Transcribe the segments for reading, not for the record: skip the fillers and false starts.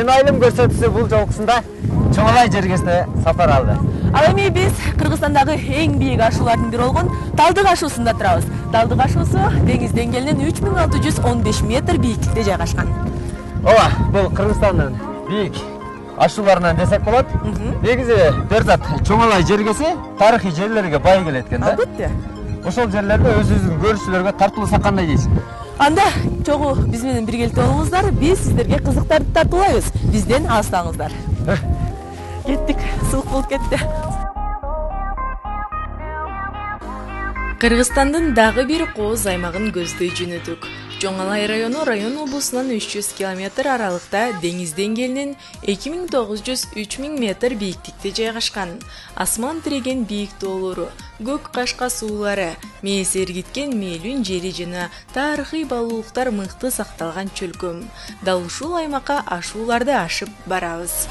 Бүгүн айылым көрсөтүүсү бул жолкусунда Чоңалай жергесине сапар алды. Ал эми биз Кыргызстандагы эң бийик ашуулардын бири болгон Талдык ашуусунда турабыз. Талдык ашуусу деңиз деңгээлинен 3615 метр бийиктикте жайгашкан. Ооба, бул Кыргызстандын бийик ашууларынан десек болот. Негизи Берзат Чоңалай жергеси тарыхый жерлерге бай келет экен да. Албетте. Ошол жерлерде өзүбүздүн көрүүчүлөргө тартууласак кандай дейсиң? Анда чогуу биз менен биргеликте болуңуздар, биз сиздерге кызыктарды тартуулайбыз. Бизден алыстаңыздар. Кеттик, сылык болуп кетти. Кыргызстандын дагы бир кооз аймагын көздөй жөнөдүк. Чоңалай району район облусунан 300 км аралыкта деңиз деңгээлинен 2900-3000 метр бийиктикте жайгашкан. Асман тиреген бийик тоолору, көк кашка суулары, мээс эргиткен мээлүүн жери жана тарыхый баалуулуктар мыкты сакталган чөлкөм. Дал ушул аймакка ашууларды ашып барабыз.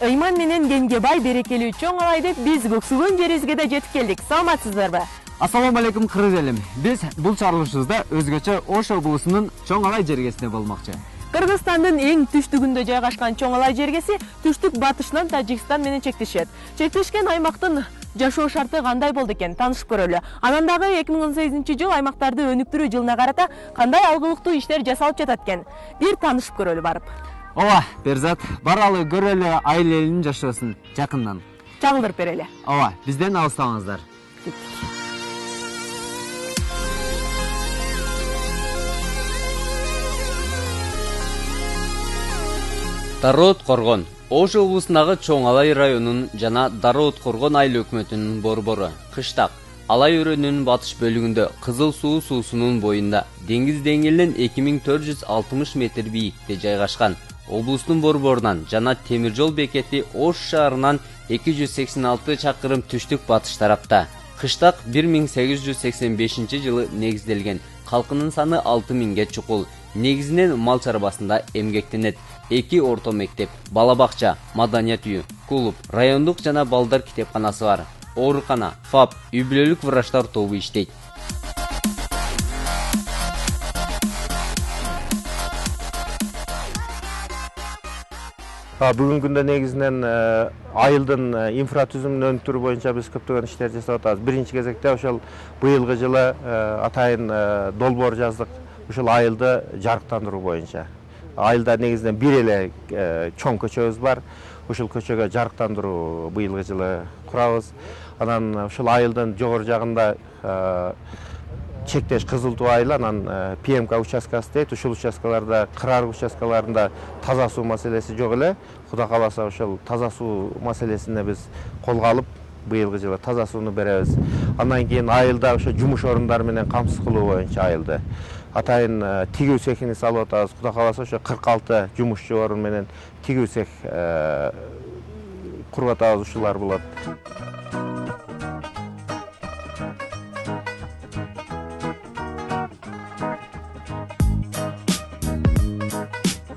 Ыйман менен Кеңгебай берекелүү Чоңалай деп биз көксөгөн жерибизге да жетип келдик. Саламатсыздарбы? Ассаламу алейкум кыргыз элим. Биз бул чарылышыбызда өзгөчө Ош облусунун Чоңалай жергесине болмокчу. Кыргызстандын эң түштүгүндө жайгашкан Чоңалай жергеси түштүк батышынан Тажикстан менен чектешет. Чектешкен аймактын жашоо шарты кандай болду экен, таанышып көрөлү. Анан дагы 2018-жыл аймактарды өнүктүрүү жылына карата кандай алгылыктуу иштер жасалып жатат экен. Бир таанышып көрөлү барып. Ооба, Берзат, баралы көрөлү айыл элинин жашоосун жакындан. Чагылдырып берели. Ооба, бизден алыстабаңыздар. Дароот Коргон, Ош облусундагы Чоңалай районунун жана Дароот Коргон айыл өкмөтүнүн борбору. Кыштак Алай өрөөнүнүн батыш бөлүгүндө Кызыл суу суусунун боюнда деңиз деңгээлинен 2460 метр бийиктикте жайгашкан. Облустун борборунан жана темир жол бекети Ош шаарынан 286 чакырым түштүк батыш тарапта. Кыштак 1885 жылы негизделген. Калкынын саны 6000ге чукул. Негизинен мал чарбасында эмгектенет. 2 орто мектеп, бала-бакча, маданият үйү, клуб, райондук жана балдар китепканасы бар. Оорукана, ФАП, үй-бүлөлүк врачтар тобу иштейт. Бүгүнкү күндө негизинен айылдын инфратүзүмүн өнүктүрүү боюнча биз көптөгөн иштер жасап атабыз. Биринчи кезекте ошол быйылгы жылы атайын долбоор жаздык ушул айылды жарыктандыруу боюнча. Айылда негизинен бир эле чоң көчөбүз бар. Ушул көчөгө жарыктандыруу быйылгы жылы курабыз. Анан ушул айылдын жогору жагында чектеш кызыл туу айыл, анан ПМК участкасы дейт. Ушул участкаларда, кырар участкаларында таза суу маселеси жок эле. Кудай кааласа ошол таза суу маселесине биз колго алып, быйылгы жылы таза сууну беребиз. Андан кийин айылда ошо жумуш орундары менен камсыз кылуу боюнча айылды атайын тигүү цехини салып атабыз. Кудай кааласа ошо 46 жумушчу орун менен тигүү цех куруп атабыз, ушулар болот.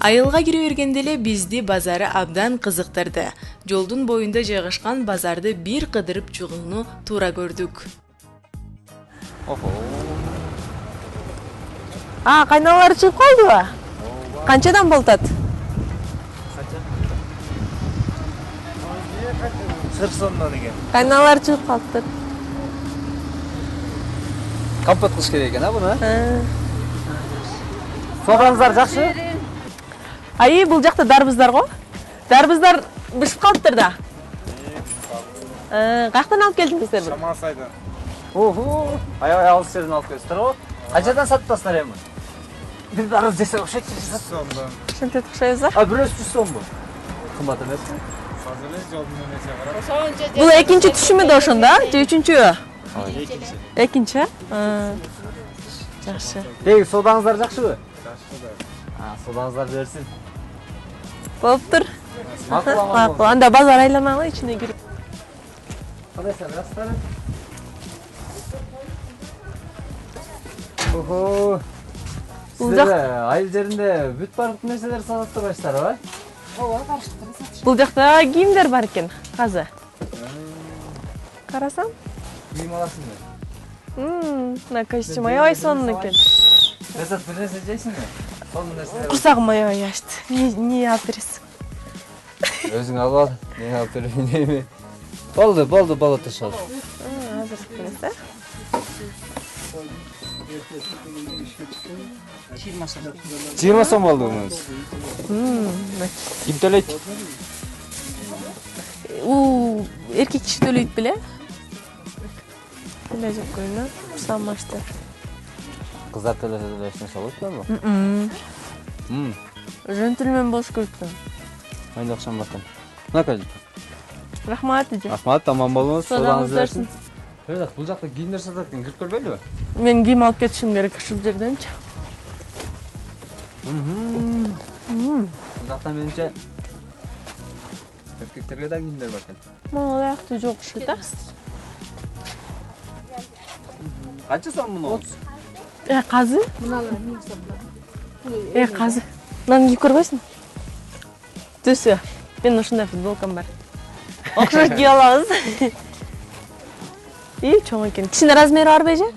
Айылга кире бергенде эле бизди базары абдан кызыктырды. Жолдун боюнда жайгашкан базарды бир кыдырып чыгууну туура көрдүк. Кайналар чыгып калдыбы? Канчадан болтат? Сырсондан экен. Кайналар чыгып калыптыр. Компот кылыш керек экен, буну? Сооңуздар жакшы? Бул жакта дарбыздар го. Дарбыздар бышып калыптыр да. Каяктан алып келдиңиздер? Шамал сайдан. Аябай алыс жерден алып келиптир го. Канчадан сатасыздар эми? Бир дарбыз жесе окшойт. 100 сомдон. Ушинтип окшойбуз. Бирөөсү 100 сомбу? Кымбат эмеспи? Азыр жолдун эмеси карап. Бул экинчи түшүмү да ошондо, же үчүнчүбү? Экинчи. Жакшы. Деги содаңыздар жакшыбы? Жакшы да. Содаңыздар берсин. Болуптур. Макул. Анда базар айланалы ичине кирип. Кандай сарастар? Бул айыл жеринде бүт бардык нерселер сатып турбайсыздарбы? Ооба, барыштырып сатышат. Бул жакта кийимдер бар экен, казы. Карасам? Кийим аласыңбы? Мына костюм аябай сонун экен. Ләззат, бір нәрсе жейсің бе? Сонун нәрселер. Курсагым аябай ачты. Не алып бересиң? Өзің алып ал, мен алып берейін. Болды, бала ташал. Азыр бересиз, а? 20 сом болды өміз. Ким төлейді? Эркек киши төлөйт беле? Эле жеп көрүнө. Курсагым ачты. Қыздар төлешіне салып ба? Жөнтүлмөн болуш керек да. Мен ақшам бақын. Мына көз. Рахмат эже. Рахмат, тамам болыңыз. Содаңыз берсин. Редак, бұл жақта киімдер сатады екен, кіріп көрмейлі бе? Мен кийим алып кетишим керек ушул жерденчи. Бұл жақта меніңше еркектерге да киімдер бар екен. Мага аяқты жок ушу да. Қанша сом мұны? Казы? Казы. Мынаны кийип көрбөйсүң? Төсө. Мен ушундай футболкам бар. Окшош кийип алабыз. Чоң экен. Кичине размери барбы эже?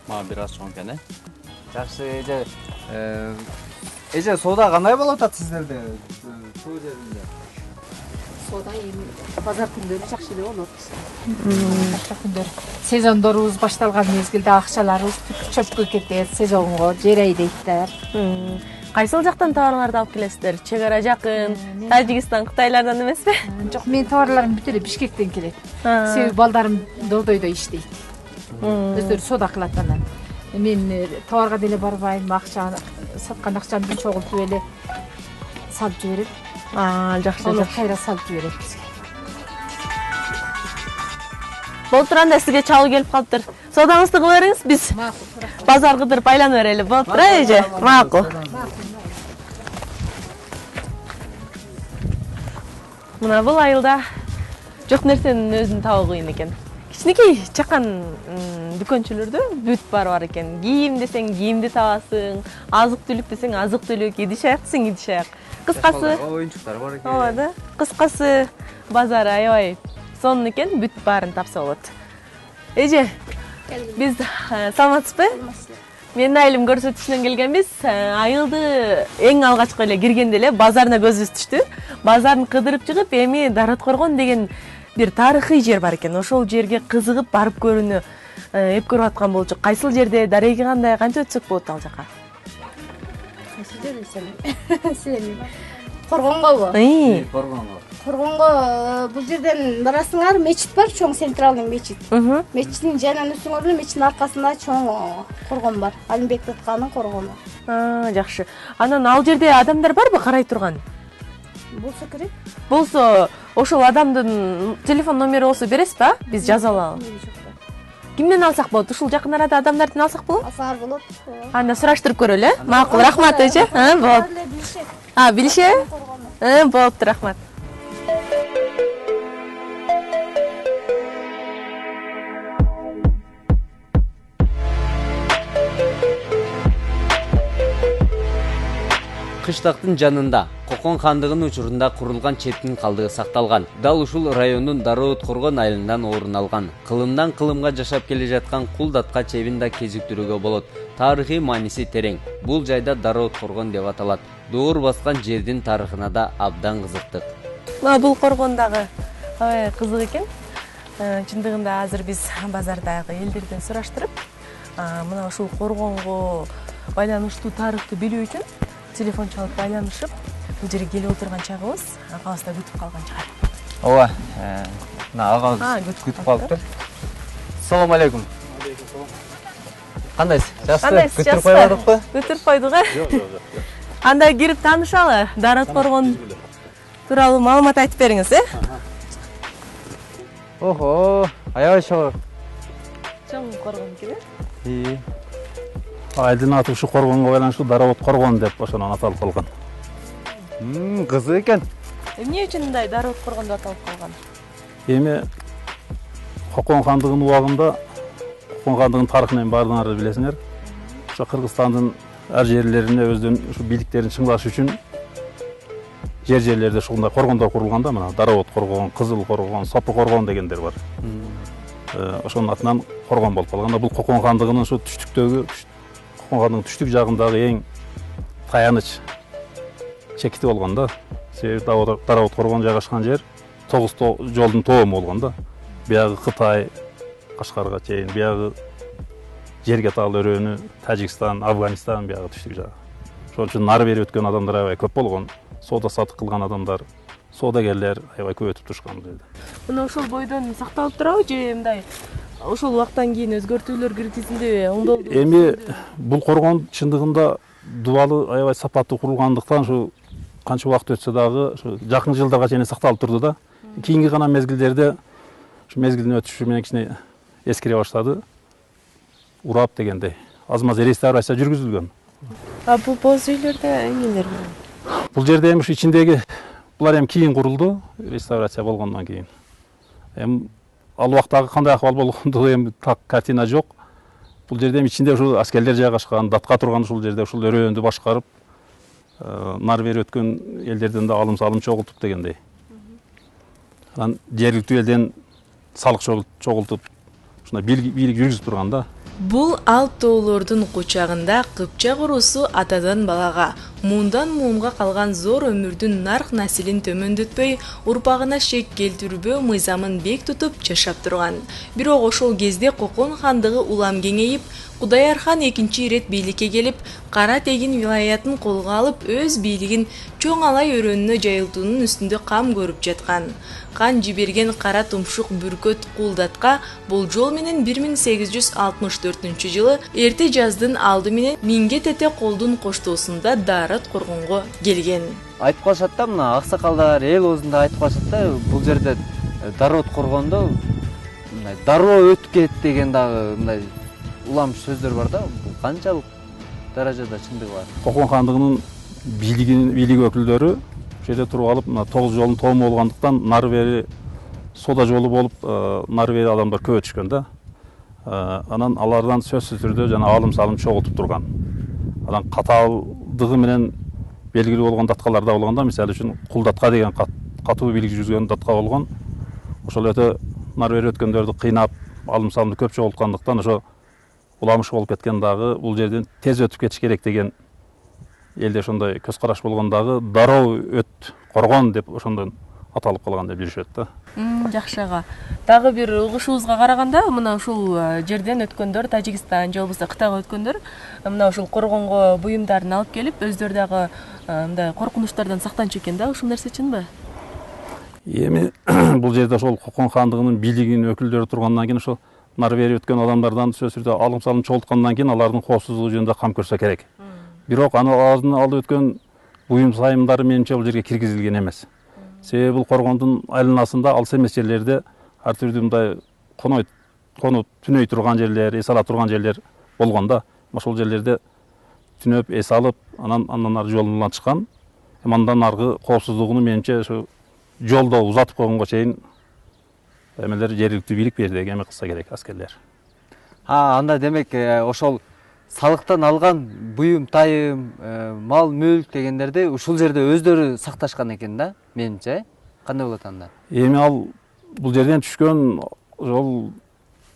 Мага бир аз чоң экен, Жакшы, эже. Эже, соода кандай болуп атат сиздерде? Суу жеринде. Соода эми базар күндөрү жакшы эле болот. Башка күндөр сезондорубуз башталган мезгилде акчаларыбыз чөпкө кетет, сезонго жер айдайттар. Кайсыл жактан товарларды алып келесиздер? Чек ара жакын, Тажикстан, Кытайлардан эмеспи? Жок, менин товарларым бүт эле Бишкектен келет. Себеби балдарым Дордойдо иштейт. Өздөрү соода кылат анан. Мен товарга деле барбайм, акчаны саткан акчамды чогултуп эле салып жиберем. Жакшы, Алып жакшы. кайра салып жиберем бизге. Болуп турганда сизге чалуу келип калыптыр. Соодаңызды кыла бериңиз, биз базар кыдырып айланып берели. Болуп тура эже? Макул. Мына бул айылда жок нерсенин өзүн табуу кыйын экен. Кичинекей чакан дүкөнчөлөрдө бүт бар экен. Кийим десең кийимди табасың, азык-түлүк десең азык-түлүк, идиш-аяк десең идиш-аяк. Кыскасы, Оюнчуктар бар экен. ооба да. Кыскасы базар аябай сонун экен, бүт баарын тапса болот. Эже, биз саламатсызбы? Менин айылым көрсөтүшүнөн келгенбиз. Айылды эң алгачкы эле киргенде эле базарына көзүбүз түштү. Базарын кыдырып чыгып, эми Дарыоткоргон деген бир тарыхый жер бар экен. Ошол жерге кызыгып барып көрүүнү эп көрүп аткан болчу. Кайсыл жерде, дареги кандай, канча өтсөк болот ал жака? Сен Коргонгобу? Коргонго. Коргонго бул жерден барасыңар, мечит бар, чоң центральный мечит. Мечиттин жанынан өтсөңөр эле мечиттин аркасында чоң коргон бар. Алимбек Тутканын коргону. Жакшы. Анан ал жерде адамдар барбы карай турган? Болсо керек. Болсо, ошол адамдын телефон номери болсо бересизби, а? Биз жазып алалы. Кимден алсак болот? Ушул жакын арада адамдардан алсак болот? Алсаңар болот. Анда сураштырып көрөлү, э? Макул, рахмат эже. Болот. Билишеби? Болуптур, рахмат. Кыштактын жанында Кокон хандыгынын учурунда курулган чептин калдыгы сакталган. Дал ушул райондун Дарыоткоргон айылынан орун алган. Кылымдан кылымга жашап келе жаткан кул датка чебин да кезиктирүүгө болот. Тарыхый мааниси терең. Бул жайда Дарыоткоргон деп аталат. Доор баскан жердин тарыхына да абдан кызыктык. Бул коргондагы аябай кызык экен. Чындыгында азыр биз базардагы элдерден сураштырып, мына ушул коргонго байланыштуу тарыхты билүү үчүн телефон чалып байланышып, бул жерге келип отурган чагыбыз агабыз да күтүп калган чыгар. Ооба. Мына агабыз күтүп калыптыр. Салам алейкум. Кандайсыз? Жакшы, күтүрүп койбодукпу? Күтүрүп койдук, э? Жок, жок. Анда кирип таанышалы, Дарыоткоргон тууралуу маалымат айтып бериңиз, э? Охо, аябай чоң. Чоң коргон экен, э? Айдын аты ушу коргонго байланыштуу Дарыоткоргон деп ошондон аталып калган. Кызык экен. Эмне үчүн мындай Дарыоткоргон деп аталып калган? Эми Кокон хандыгынын убагында Кокон хандыгынын тарыхын баардыгыңар билесиңер. Ошо Кыргызстандын ар жерлерине өздөрүнүн ушу бийликтерин чыңдаш үчүн жерлерде ушундай коргондор курулган да, мына Дарыоткоргон, Кызыл коргон, Сопу коргон дегендер бар. ошонун атынан коргон болуп калган. Бул Кокон хандыгынын ушу түштүктөгү, Кокон хандыгынын түштүк жагындагы эң таяныч чекити болгон да. Себеби Даработ коргон жайгашкан жер 9 жолдун тоому болгон да. Биягы Кытай, Кашкарга чейин, биягы жерге тагыл өрөөнү Тажикстан, Афганистан биягы түштүк жагы. Ошон үчүн нары бери өткөн адамдар аябай көп болгон. Соода сатык кылган адамдар, соодагерлер аябай көп өтүп турушкан бул жерде. Мына ошол бойдон сакталып турабы же мындай ошол убактан кийин өзгөртүүлөр киргизилдиби, оңдолду? Эми бул коргон чындыгында дубалы аябай сапаттуу курулгандыктан ушу канча убакыт өтсө дагы ушу жакын жылдарга чейин сакталып турду да. Кийинки гана мезгилдерде ушу мезгилдин өтүшү менен кичине эскире баштады. Урап дегендей аз маз реставрация жүргүзүлгөн. Бул боз үйлөрдө эмнелер бар? Бул жерде эми ушу ичиндеги булар эми кийин курулду, реставрация болгондон кийин. Эми ал убактагы кандай акыбал болгондугу эми так картина жок. Бул жерде эми ичинде ушу аскерлер жайгашкан, датка турган ушул жерде ушул өрөөндү башкарып, нары бери өткөн элдерден да алым салым чогултуп дегендей. Анан жергиликтүү элден салык чогултуп, ушундай бийлик жүргүзүп турган да. Бул Алп тоолордун кучагында Кыпчак урусу атадан балага, муундан муунга калган зор өмүрдүн нарк насилин төмөндөтпөй, урпагына шек келтирбөө мыйзамын бек тутуп жашап турган. Бирок ошол кезде Кокон хандыгы улам кеңейип, Кудаяр хан экинчи ирет бийликке келип, Кара Тегин вилаятын колго алып, өз бийлигин Чоң Алай өрөөнүнө жайылтуунун үстүндө кам көрүп жаткан. Хан жиберген Кара Тумшук Бүркөт Кулдатка болжол менен 1864-жылы эрте жаздын алды менен Миңге тете колдун коштоосунда Даработ коргонго келген. Айтып калышат да, мына аксакалдар, эл оозунда айтып калышат да, бул жерде Даработ коргондо мындай дароо өтүп кетти деген дагы мындай улам сөздөр бар да. Бул канчалык даражада чындыгы бар? Кокон хандыгынын бийлик өкүлдөрү ошол жерде туруп алып, мына 9 жолдун тоому болгондуктан нары бери соода жолу болуп, нары бери адамдар көп өтүшкөн да. Анан алардан сөзсүз түрдө жана алым салым чогултуп турган. Анан катаалдыгы менен белгилүү болгондаткалар да болгон да. Мисалы үчүн Кулдатка деген катуу бийлик жүргүзгөн датка болгон. Ошол өтө нары бери өткөндөрдү кыйнап, алым салымды көп чогулткандыктан ошо уламыш болуп кеткен дагы, бул жерден тез өтүп кетиш керек деген элде ошондой көз караш болгон дагы дароо өт коргон деп ошондон аталып калган деп жүрүшөт да. Жакшы ага. Дагы бир угушубузга караганда, мына ушул жерден өткөндөр, Тажикстан же болбосо Кытайга өткөндөр, мына ушул коргонго буюмдарын алып келип, өздөрү дагы мындай коркунучтардан сактанчу экен да, ушул нерсе чынбы? Эми бул жерде ошол Кокон хандыгынын бийлигинин өкүлдөрү тургандан кийин ошол нары бери өткөн адамдардан сөзсүз түрдө алым салым чогулткандан кийин алардын коопсуздугу жөнүндө кам көрсө керек. Бирок алардын алып өткөн буюм сайымдары менимче бул жерге киргизилген эмес. Себеби бул коргондун айланасында алыс эмес жерлерде ар түрдүү мындай конуп түнөй турган жерлер, эс ала турган жерлер болгон да. Ошол жерлерде түнөп, эс алып, андан ары жолуна чыккан. Андан аркы коопсуздугуну менимче ошо жолдо узатып койгонго чейин эмелер жергиликтүү бийлик берди, эме кылса керек аскерлер. Анда демек ошол салыктан алган буюм тайым, мал мүлк дегендерди ушул жерде өздөрү сакташкан экен да, менимче. Кандай болот анда? Эми ал бул жерден түшкөн ошол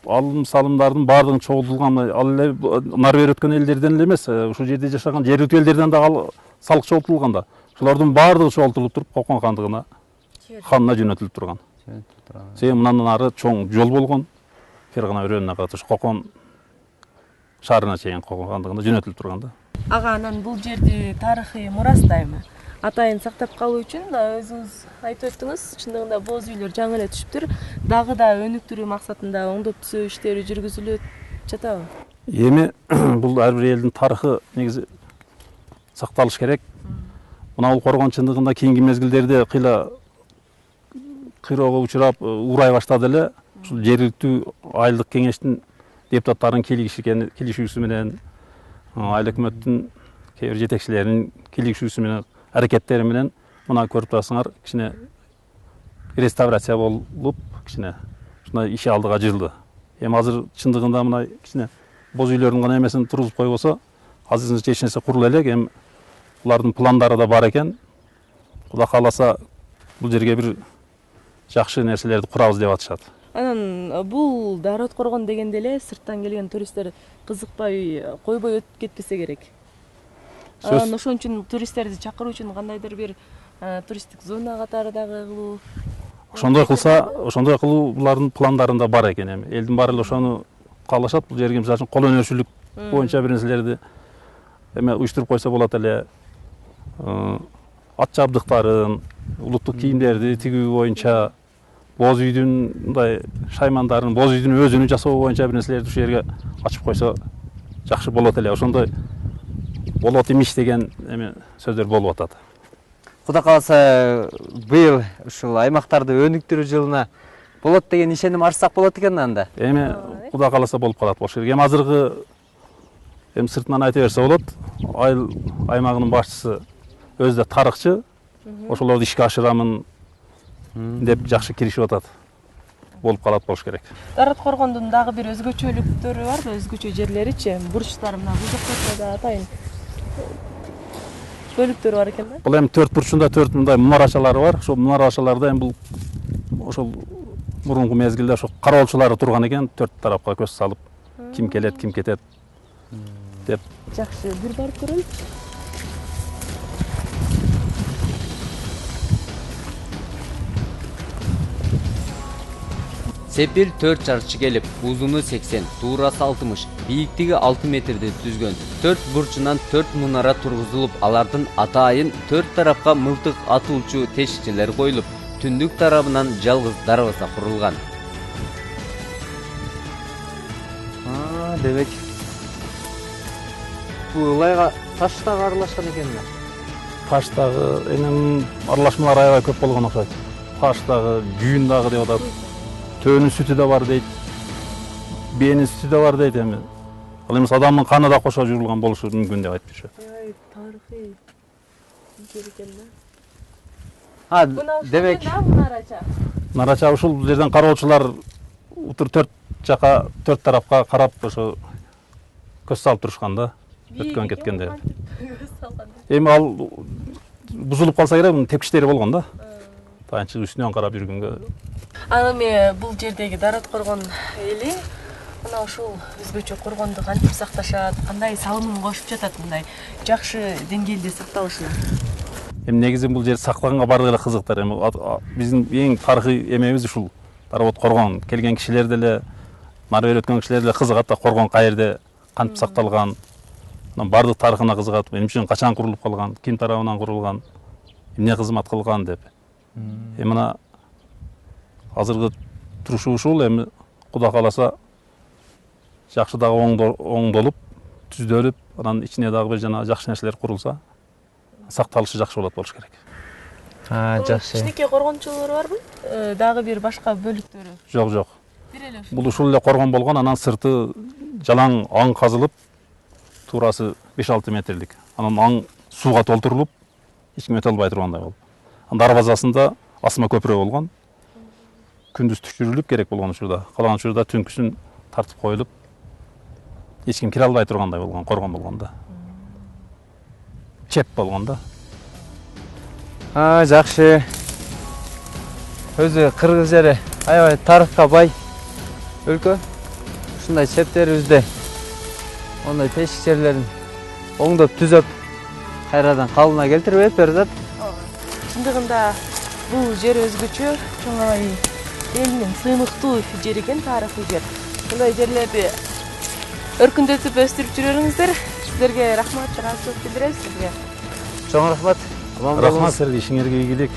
алым салымдардын баардыгын чогултулган, ал эле нары бери өткөн элдерден эле эмес, ушул жерде жашаган жергиликтүү элдерден дагы салык чогултулган да. Ошолордун баардыгы чогултулуп туруп Кокон хандыгына, ханына жөнөтүлүп турган. Себеби мындан ары чоң жол болгон, Фергана өрөөнүнө катыш Кокон шаарына чейин Кокон хандыгына жөнөтүлүп турган да. Ага, анан бул жерди тарыхый мурастайбы? Атайын сактап калуу үчүн өзүңүз айтып өттүңүз, чындыгында боз үйлөр жаңы эле түшүптүр. Дагы да өнүктүрүү максатында оңдоп түзөө иштери жүргүзүлүп жатабы? Эми бул ар бир элдин тарыхы негизи сакталыш керек. Мына бул коргон чындыгында кийинки мезгилдерде кыйроого учурап урай баштады эле. Ушул жергиликтүү айылдык кеңештин депутаттарынын кийлигишүүсү менен, айыл өкмөттүн кээ бир жетекчилеринин кийлигишүүсү менен, аракеттери менен мына көрүп турасыңар, кичине реставрация болуп, кичине ушундай иши алдыга жылды. Эми азыр чындыгында мына кичине боз үйлөрдүн гана эмесин тургузуп койбосо, азырынча эч нерсе куруло элек. Эми булардын пландары да бар экен. Кудай кааласа бул жерге бир жакшы нерселерди курабыз деп атышат. Анан бул Дароо Коргон дегенде эле сырттан келген туристтер кызыкпай, койбой өтүп кетпесе керек. Анан ошон үчүн туристтерди чакыруу үчүн кандайдыр бир туристтик зона катары дагы кылуу. Ошондой кылса, ошондой кылуу булардын пландарында бар экен эми. Элдин баары эле ошону каалашат. Бул жерге мисалы үчүн кол өнөрчүлүк боюнча бир нерселерди эме уюштуруп койсо болот эле. Ат жабдыктарын, улуттук кийимдерди тигүү боюнча, боз үйдүн мындай шаймандарын, боз үйдүн өзүнү жасоо боюнча бир нерселерди ушул жерге ачып койсо жакшы болот эле. Ошондой болот имиш деген эме сөздөр болуп атат. Кудай кааласа быйыл ушул аймактарды өнүктүрүү жылына болот деген ишеним артсак болот экен анда. Эми Кудай кааласа болуп калат болуш керек. Эми азыркы сыртынан айта берсе болот. Айыл аймагынын башчысы өзү да тарыхчы. Ошолорду ишке ашырамын деп жакшы киришип атат. Болуп калат болуш керек. Дароо Коргондун дагы бир өзгөчөлүктөрү барбы? Өзгөчө жерлеричи? Бурчтары мына бул жакта да атайын бөлүктөрү бар экен да? Бул эми 4 бурчунда 4 мындай мунарачалары бар. Ошол мунарачаларда эми бул ошол мурунку мезгилде ошо кароолчулары турган экен, 4 тарапка көз салып, ким келет, ким кетет деп. Жакшы, бир барып көрөлүчү. Сепил 4 чарчы келип, узуну 80, туурасы 60, бийиктиги 6 метрди түзгөн. 4 бурчунан 4 мунара тургузулуп, алардын атайын 4 тарапка мылтык атуучу тешикчелер коюлуп, түндүк тарабынан жалгыз дарбаза курулган. Демек бул ылайга таш дагы аралашкан экен да. Таш дагы эми аралашмалар аябай көп болгон окшойт. Таш дагы, күйүн дагы деп атат. Төөнүн сүтү да бар дейт. Бээнин сүтү да бар дейт эми. Ал эмес адамдын каны да кошо жуурулган болушу мүмкүн деп айтып жүрүшөт. Тарыхый жер экен да. Демек Нарача ушул жерден кароочулар утур 4 жака, 4 тарапка карап ошо көз салып турушкан да. Өткөн кеткенде. Эми ал бузулуп калса керек, мунун тепкичтери болгон да. Таянчы үстүнөн карап жүргөнгө. Анан эми бул жердеги Дароо Коргон эли мына ушул өзгөчө коргонду кантип сакташат, кандай салымын кошуп жатат мындай жакшы деңгээлде сакталышына? Эми негизи бул жер сактаганга баардыгы эле кызыктар. Эми биздин эң тарыхый эмебиз ушул Дароо Коргон. Келген кишилер деле, нары бери өткөн кишилер деле кызыгат да, Коргон каерде, кантип сакталган, баардык тарыхына кызыгат. Эми үчүн качан курулуп калган, ким тарабынан курулган, эмне кызмат кылган деп. Эми мына азыркы турушу ушул, эми Кудай кааласа жакшы дагы оңдолуп, түздөлүп, анан ичине дагы бир жана жакшы нерселер курулса, сакталышы жакшы болот болуш керек. Жакшы. Кичинекей коргончулары барбы? Дагы бир башка бөлүктөрү? Жок, жок. Бир эле ушул. Бул ушул эле коргон болгон, анан сырты жалаң аң казылып, туурасы 5-6 метрлик. Анан аң сууга толтурулуп, эч ким өтө албай тургандай болуп. Дарбазасында асма көпүрө болгон. Күндүз түшүрүлүп керек болгон учурда, калаган учурда түнкүсүн тартып коюлуп, эч ким кире албай тургандай болгон, коргон болгон да. Чеп болгон да. Жакшы. Өзү кыргыз жери аябай тарыхка бай өлкө. Ушундай чептерибизде ондай тешик жерлерин оңдоп түзөп, кайрадан калыбына келтирип берет. Чындыгында бул жер өзгөчө, чоң абай элинин сыймыктуу жери экен, тарыхый жер. Мындай жерлерди өркүндөтүп өстүрүп жүрөрүңүздөр. Сиздерге рахмат, ыраазычылык билдиребиз сизге. Чоң рахмат. Рахмат силерге, ишиңерге ийгилик.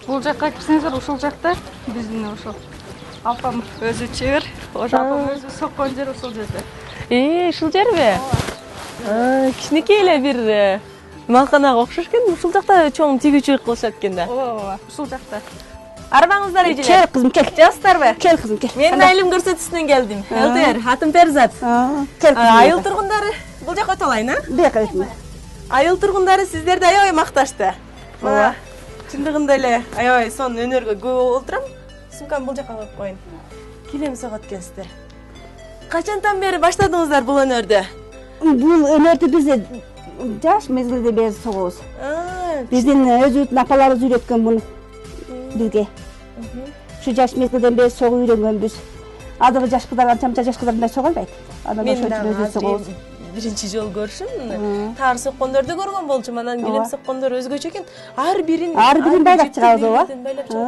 Бул жакка кирсеңиздер, ушул жакта биздин ошол апам өзү чебер, ошо апам өзү соккон жер ушул жерде. Ушул жерби? Кичинекей эле бир малканага окшош экен. Ушул жакта чоң тигүүчүлүк кылышат экен да. Ооба, ушул жакта. Арбаңыздар эже. Кел кызым, кел. Жастарбы? Кел кызым, кел. Менин айылым көрсөтүүсүнөн келдим. Элтер, атым Перзат. Кел кызым. Айыл тургундары бул жака өтө алайын, а? Бияка өтмө. Айыл тургундары сиздерди аябай макташты. Мына Чындыгында эле аябай сонун өнөргө көп болуп турам. Сумкамды бул жака коюп коюйн. Килем согот экенсиздер. Качантан бери баштадыңыздар бул өнөрдү? Бул өнөрдү биз жаш мезгилде бери согобуз. Биздин өзүбүздүн апаларыбыз үйрөткөн муну бизге. Ушу жаш мезгилден бери согуп үйрөнгөнбүз. Азыркы жаш кыздар анча жаш кыздар мындай сого албайт. Анан ошол үчүн өзүбүз согобуз. Биринчи жолу көрүшүм. Таар соккондорду көргөн болчумун. Анан килем соккондор өзгөчө экен. Ар бирин байлап чыгабыз, ооба.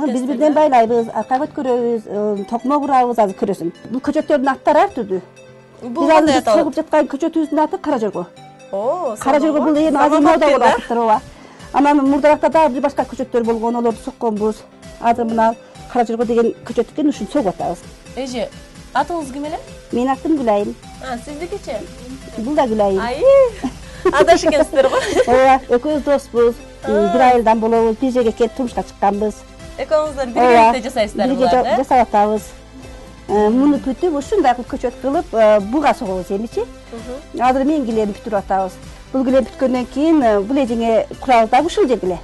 Биз бирден байлайбыз, аркага өткөрөбүз, токмо курабыз, азыр көрөсүң. Бул көчөттөрдүн аттары ар түрдүү. Бул азыр согуп жаткан көчөтүбүздүн аты кара жорго. Кара жорго бул эми азыр мода болуп атыптыр, ооба. Анан мурдаракта дагы бир башка көчөттөр болгон, олорду сокконбуз. Азыр мына кара жорго деген көчөт экен, ушуну согуп атабыз. Эже, атыңыз ким эле? Менин атым Гүлайым. Сиздикичи? Бул да Гүлайым. Адаш экенсиздер го? Ооба, экөөбүз доспуз. Бир айылдан болобуз, бир жерге келип турмушка чыкканбыз. Экөөңүздөр бирге жасайсыздар буларды? Бирге жасап атабыз. Муну бүтүп ушундай кылып көчөт кылып буга согобуз эмичи. Азыр мен килем бүтүрүп атабыз. Бул килем бүткөндөн кийин бул эжеңе курабыз да ушул жерге эле.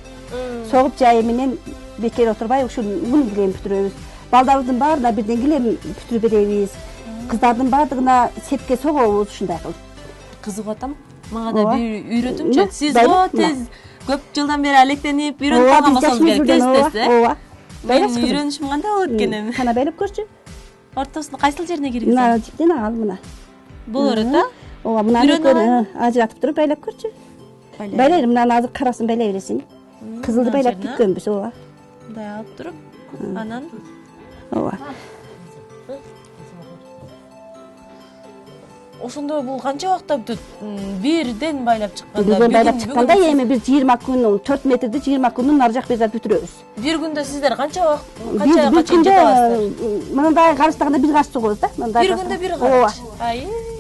Согуп жайы менен бекер отурбай ушул муну килем бүтүрөбүз. Балдарыбыздын баарына бирден килем бүтүрүп беребиз. Кыздардын баардыгына сетке согобуз ушундай кылып. Кызыгып атам. Мага да бир үйрөтүңчү. Сиз го тез көп жылдан бери алектенип үйрөнүп калган болсоңуз керек. Тез. Ооба. Мен үйрөнүшүм кандай болот экен эми? Кана байлап көрчү. Ортосунун кайсыл жерине киргизем? Мына жиктен ал мына. Болор да? Ооба, мына ажыратып туруп байлап көрчү. Байлайм, мына азыр карасын байлай бересиң. Кызылды байлап бүткөнбүз, ооба. Мындай алып туруп, анан ооба. Ошондо бул канча убакытта бүтөт? Бирден байлап чыкканда. Бирден байлап чыкканда эми биз 20 күн, 4 метрди 20 күндүн ар жак бизер бүтүрөбүз. Бир күндө сиздер канча канчага чейин жатасыздар? Мындай карыштаганда бир каш согобуз да, мындай. Бир күндө бир каш.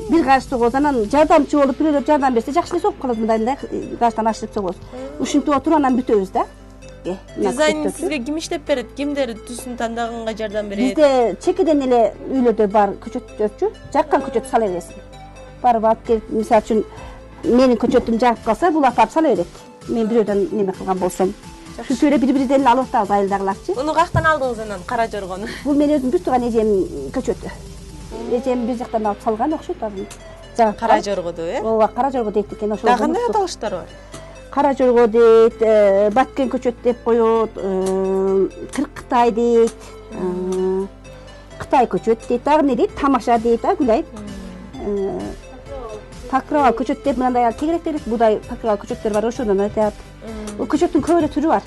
Бир каш согобуз, анан жардамчы болуп бирөөлөр жардам берсе жакшы эле согуп калат, мындай каштан ашырып согобуз. Ушинтип отуруп анан бүтөбүз да. Дизайн сизге ким иштеп берет? Кимдер түсүн тандаганга жардам берет? Бизде чекеден эле үйлөрдө бар көчөттөрчү, жаккан көчөт сала бересиң. Барып алып келип, мисалы үчүн менин көчөтүм жагып калса, бул апарып сала берет. Мен бирөөдөн неме кылган болсом. Ушинтип эле бири-бириден эле алып атабыз айылдагыларчы. Муну каяктан алдыңыз анан кара жоргону? Бул мен өзүм бүтүргөн эжемдин көчөтү. Эжем бир жактан алып салган окшойт азыр. Кара жоргоду, э? Ооба, кара жорго дейт экен ошол. Дагы кандай аталыштар бар? Кара жорго дейт, баткен көчөт деп коет, Кыркытай дейт, Кытай көчөт дейт, дагы не дейт, тамаша дейт, Гүлайым. Покрова көчөт деп мындай тегерек будай покрова көчөттөр бар, ошондон айтат. Бул көчөттүн көп эле түрү бар.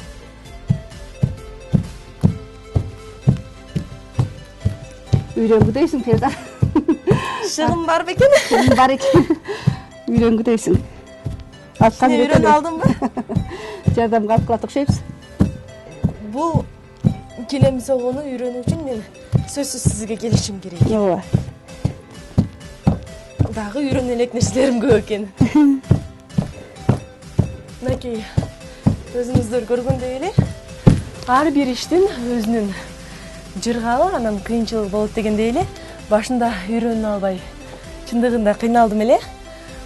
Үйрөнгүдөйсүң Ферза. Шыгым бар бекен? Бар экен. Үйрөнгүдөйсүң. Сен үйрөнүп алдыңбы? Жардамга алып калат окшойбуз. Бул килем согууну үйрөнүү үчүн мен сөзсүз сизге келишим керек. Ооба. Дагы үйрөнө элек нерселерим көп экен. Мынакей өзүңүздөр көргөндөй эле ар бир иштин өзүнүн жыргалы анан кыйынчылыгы болот дегендей эле башында үйрөнө албай чындыгында кыйналдым эле.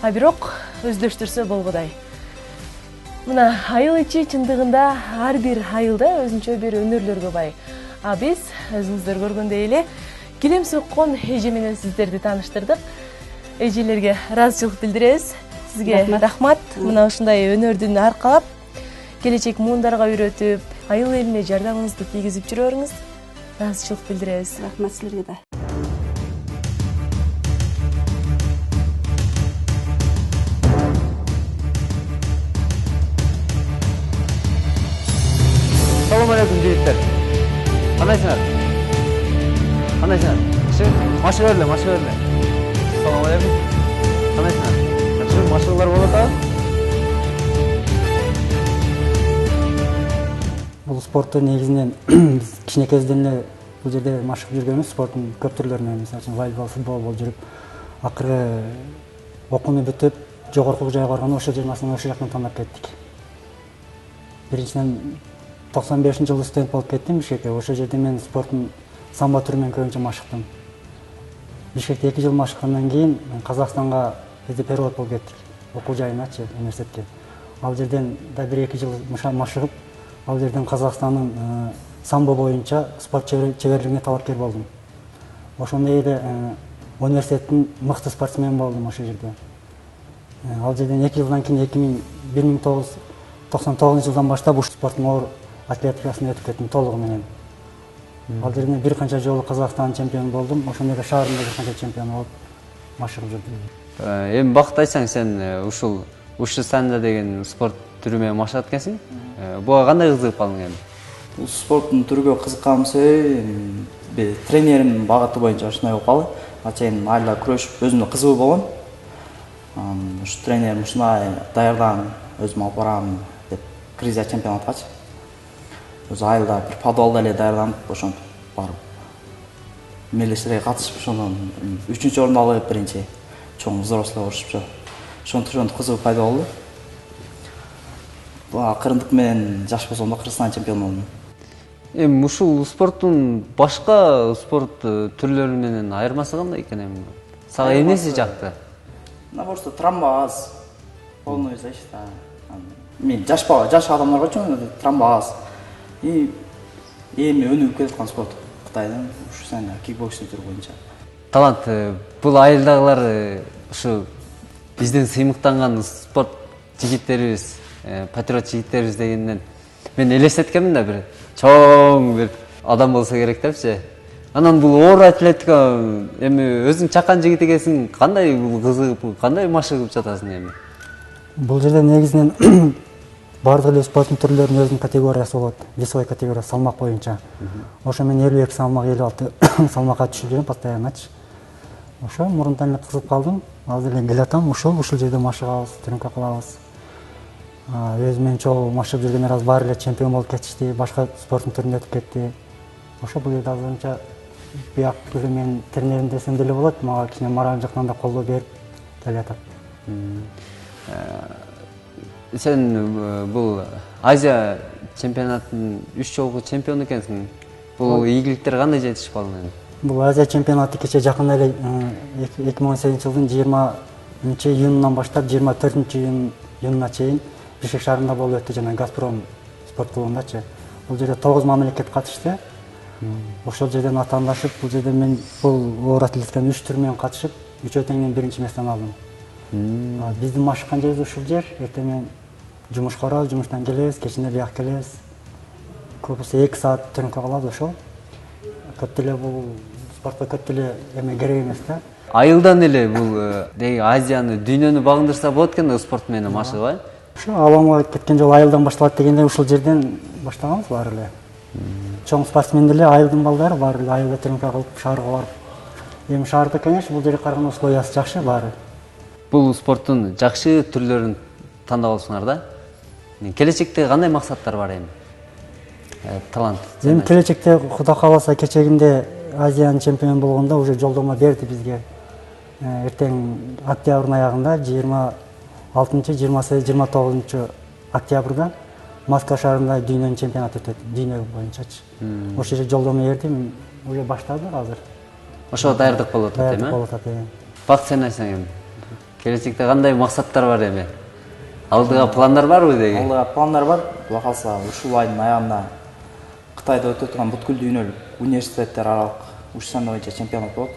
А бирок өздөштүрсө болгодай. Мына айыл ичи чындыгында ар бир айылда өзүнчө бир өнөрлөргө бай. А биз өзүңүздөр көргөндөй эле килем соккон эже менен сиздерди тааныштырдык. Эжелерге ыраазычылык билдиребиз. Сизге рахмат. Мына ушундай өнөрдүн аркалап келечек муундарга үйрөтүп, айыл элине жардамыңызды тийгизип жүрөрүңүз. Ыраазычылык билдиребиз. Рахмат силерге да. Assalamu alaikum жигиттер. Кандайсыңар? Кандайсыңар? Машыга берле. Assalamu alaikum. Кандайсыңар? Жакшы, машыгалар болот а? Бул спортту негизинен биз кичинекейибизден эле бул жерде машыгып жүргөнбүз. Спорттун көп түрлөрүнө, мисалы волейбол, футбол болуп жүрүп, акыры окууну бүтүп, жогорку жайга барганда ошол жерден ошол жактан тандап кеттик. Биринчиден 95-жылы студент болуп кеттим Бишкекке. Ошол жерде мен спорттун самбо түрү менен көбүнчө машыктым. Бишкекте 2 жыл машыккандан кийин Казакстанга бизде перевод болуп кеттик. Окуу жайыначы, университетке. Ал жерден да 1-2 жыл машыгып, ал жерден Казакстандын самбо боюнча спорт чеберлигине талапкер болдум. Ошондой эле университеттин мыкты спортсмени болдум ошол жерде. Ал жерден 2 жылдан кийин 1999 жылдан баштап ушу спорттун оор атлетикасына өтүп кеттим толугу менен. Ал жерден бир канча жолу Казакстан чемпиону болдум. Ошондой эле шаарында бир канча чемпион болуп машыгып жүрдүм. Эми бакыт айтсаң, сен ушул ушусанда деген спорт түрү менен машыгат экенсиң. Буга кандай кызыгып калдың эми? Бул спорттун түрүгө кызыкканым себеби тренеримдин багыты боюнча ушундай болуп калды. Ачайын айылда күрөшүп өзүмдө кызыгуу болгон. Ушу тренерим ушундай даярдан өзүм алып барам деп Кризия чемпионаткачы. Өзү айылда бир подвалда эле даярданып, ошентип барып мелдештерге катышып, ошондон 3-чү орунду алып биринчи чоң взрослый урушупчу. Ошентип кызыгуу пайда болду. Акырындык менен жаш болсом да Кыргызстан чемпиону болдум. Эми ушул спорттун башка спорт түрлөрү менен айырмасы кандай экен эми? Сага эмнеси жакты? Наоборот, травмбаз, полный защита. Мен жаш адамдарга үчүн травмбаз. И эми өнүгүп келаткан спорт Кытайдын ушу санда кикбоксинг түрү боюнча. Талант, бул айылдагылар ушу биздин сыймыктанган спорт жигиттерибиз, патриот жигиттерибиз дегенден мен элестеткенмин да, бир чоң бир адам болсо керек депчи. Анан бул оор атлетика, эми өзүң чакан жигит экенсиң, кандай кызыгып, кандай машыгып жатасың эми? Бул жерде негизинен бардык эле спорттун түрлөрүнүн өзүнүн категориясы болот. Весовой категория салмак боюнча. Ошо мен 52 салмак, 56 салмакка түшүп жүрөм постоянночу. Ошо мурунтан эле кызыгып калдым. Азыр эле келатам, ушул жерде машыгабыз, тренировка кылабыз. Өзүм менен чогуу машыгып жүргөн раз баары эле чемпион болуп кетишти, башка спорттун түрүнө өтүп кетти. Ошо бул жерде азырынча бияк мен тренерим десем деле болот, мага кичине мораль жактан да колдоо берип келатат. Сен бул Азия чемпионатынын 3 жолку чемпиону экенсиң. Бул ийгиликтер кандай жетишип калдың эми? Бул Азия чемпионаты кече жакында эле 2018-жылдын 20-июнунан баштап 24-июнуна чейин Бишкек шаарында болуп өттү, жана Газпром спорт клубундачы. Бул жерде 9 мамлекет катышты. Ошол жерден атаандашып, бул жерде мен бул оор атлетиканын 3 түрү менен катышып, 3 теңден 1-чи месттен алдым. Биздин машыккан жерибиз ушул жер. Эртең менен жумушка барабыз, жумуштан келебиз, кечинде бияк келебиз. Көбүсү 2 саат тренировка кылабыз ошол. Көп деле бул спортко көп деле эме керек эмес да. Айылдан эле бул деги Азияны, дүйнөнү багындырса болот экен да спорт менен машыгып, Ошо Алаңга кеткен жол айылдан башталат дегенде ушул жерден баштаганбыз баары эле. Чоң спортсмендер эле айылдын балдары баары эле айылда тренировка кылып, шаарга барып. Эми шаарда, конечно, бул жерге караганда условиясы жакшы баары. Бул спорттун жакшы түрлөрүн тандап алсыңар да. Келечекте кандай максаттар бар эми? Талант. Эми келечекте Кудай кааласа кечегинде Азиянын чемпиону болгондо уже жолдомо берди бизге. Эртең октябрдын аягында 26-29 октябрда Москва шаарында дүйнөнүн чемпионаты өтөт, дүйнө боюнчачы. Ошол жерде жолдомо берди, уже баштадык азыр. Ошого даярдык болуп атат эми? Даярдык болуп атат, эми. Бак, сен айтсаң эми. Келечекте кандай максаттар бар эми? Алдыга пландар барбы деги? Алдыга пландар бар. Кудай кааласа ушул айдын аягында Кытайда өтө турган бүткүл дүйнөлүк университеттер аралык ушусанда боюнча чемпионат болот.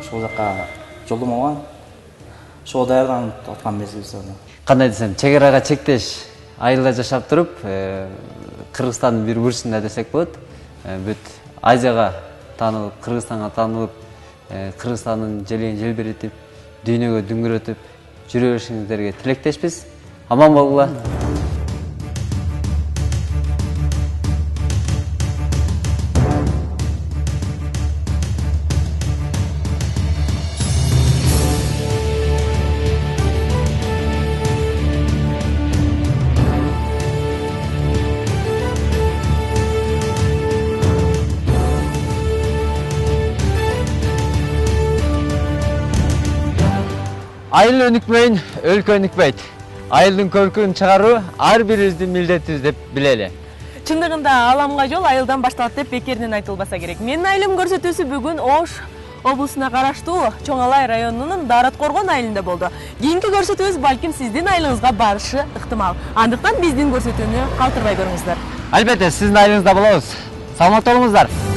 Ошол жака жолдомо алган. Ошого даярданып аткан мезгилибиз. Кандай десем, чек арага чектеш айылда жашап туруп, Кыргызстандын бир бурчунда десек болот. Бүт Азияга таанылып, Кыргызстанга таанылып, Кыргызстандын желегин желбиретип, дүйнөгө дүңгүрөтүп жүрө беришиңиздерге тилектешпиз. Аман болгула. Айыл өнүкпөйүн, өлкө өнүкпөйт. Айылдын көркүн чыгаруу ар бирибиздин милдетибиз деп билели. Чындыгында аламга жол айылдан башталат деп бекеринен айтылбаса керек. Менин айылым көрсөтүүсү бүгүн Ош облусуна караштуу Чоң Алай районунун Дарыт Коргон айылында болду. Кийинки көрсөтүүбүз балким сиздин айылыңызга барышы ыктымал. Андыктан биздин көрсөтүүнү калтырбай көрүңүздөр. Албетте, сиздин айылыңызда болобуз. Саламат болуңуздар.